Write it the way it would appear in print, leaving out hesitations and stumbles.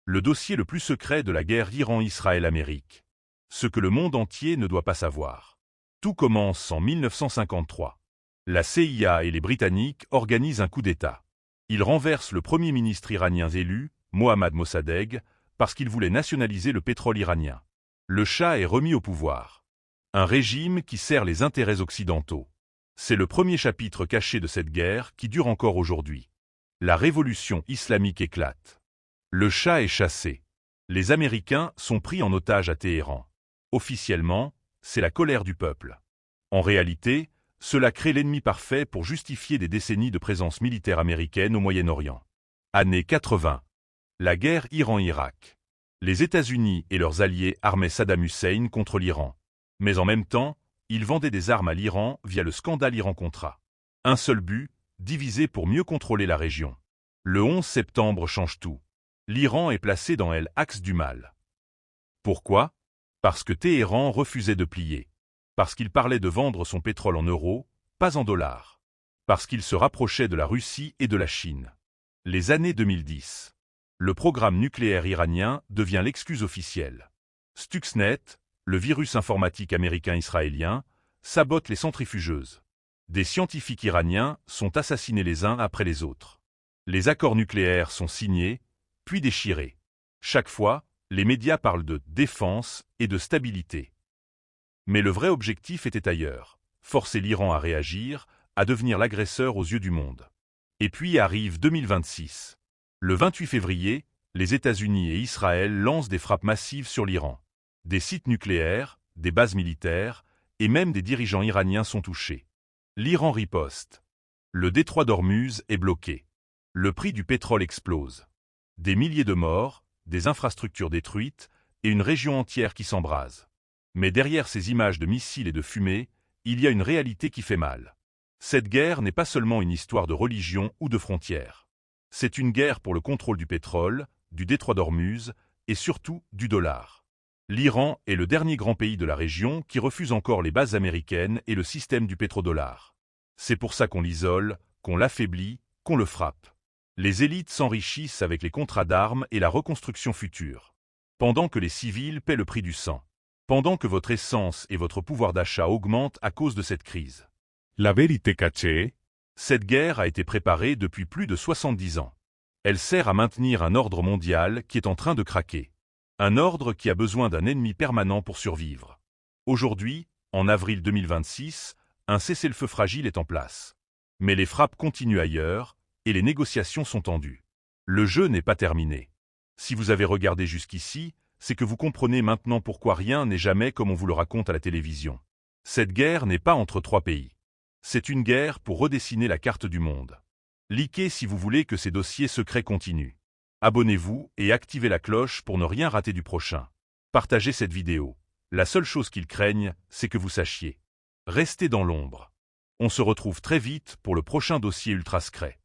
Le dossier le plus secret de la guerre Iran-Israël-Amérique. Ce que le monde entier ne doit pas savoir. Tout commence en 1953. La CIA et les Britanniques organisent un coup d'État. Ils renversent le premier ministre iranien élu, Mohammad Mossadegh, parce qu'il voulait nationaliser le pétrole iranien. Le Shah est remis au pouvoir. Un régime qui sert les intérêts occidentaux. C'est le premier chapitre caché de cette guerre qui dure encore aujourd'hui. La révolution islamique éclate. Le Shah est chassé. Les Américains sont pris en otage à Téhéran. Officiellement, c'est la colère du peuple. En réalité, cela crée l'ennemi parfait pour justifier des décennies de présence militaire américaine au Moyen-Orient. Années 80. La guerre Iran-Irak. Les États-Unis et leurs alliés armaient Saddam Hussein contre l'Iran. Mais en même temps, ils vendaient des armes à l'Iran via le scandale Iran-Contra. Un seul but, diviser pour mieux contrôler la région. Le 11 septembre change tout. L'Iran est placé dans l'axe du mal. Pourquoi? Parce que Téhéran refusait de plier. Parce qu'il parlait de vendre son pétrole en euros, pas en dollars. Parce qu'il se rapprochait de la Russie et de la Chine. Les années 2010. Le programme nucléaire iranien devient l'excuse officielle. Stuxnet, le virus informatique américain-israélien, sabote les centrifugeuses. Des scientifiques iraniens sont assassinés les uns après les autres. Les accords nucléaires sont signés, puis déchirés. Chaque fois, les médias parlent de défense et de stabilité. Mais le vrai objectif était ailleurs, forcer l'Iran à réagir, à devenir l'agresseur aux yeux du monde. Et puis arrive 2026. Le 28 février, les États-Unis et Israël lancent des frappes massives sur l'Iran. Des sites nucléaires, des bases militaires, et même des dirigeants iraniens sont touchés. L'Iran riposte. Le détroit d'Ormuz est bloqué. Le prix du pétrole explose. Des milliers de morts, des infrastructures détruites, et une région entière qui s'embrase. Mais derrière ces images de missiles et de fumée, il y a une réalité qui fait mal. Cette guerre n'est pas seulement une histoire de religion ou de frontières. C'est une guerre pour le contrôle du pétrole, du détroit d'Ormuz, et surtout du dollar. L'Iran est le dernier grand pays de la région qui refuse encore les bases américaines et le système du pétrodollar. C'est pour ça qu'on l'isole, qu'on l'affaiblit, qu'on le frappe. Les élites s'enrichissent avec les contrats d'armes et la reconstruction future. Pendant que les civils paient le prix du sang. Pendant que votre essence et votre pouvoir d'achat augmentent à cause de cette crise. La vérité cachée. Cette guerre a été préparée depuis plus de 70 ans. Elle sert à maintenir un ordre mondial qui est en train de craquer. Un ordre qui a besoin d'un ennemi permanent pour survivre. Aujourd'hui, en avril 2026, un cessez-le-feu fragile est en place. Mais les frappes continuent ailleurs, et les négociations sont tendues. Le jeu n'est pas terminé. Si vous avez regardé jusqu'ici, c'est que vous comprenez maintenant pourquoi rien n'est jamais comme on vous le raconte à la télévision. Cette guerre n'est pas entre trois pays. C'est une guerre pour redessiner la carte du monde. Likez si vous voulez que ces dossiers secrets continuent. Abonnez-vous et activez la cloche pour ne rien rater du prochain. Partagez cette vidéo. La seule chose qu'ils craignent, c'est que vous sachiez. Restez dans l'ombre. On se retrouve très vite pour le prochain dossier ultra secret.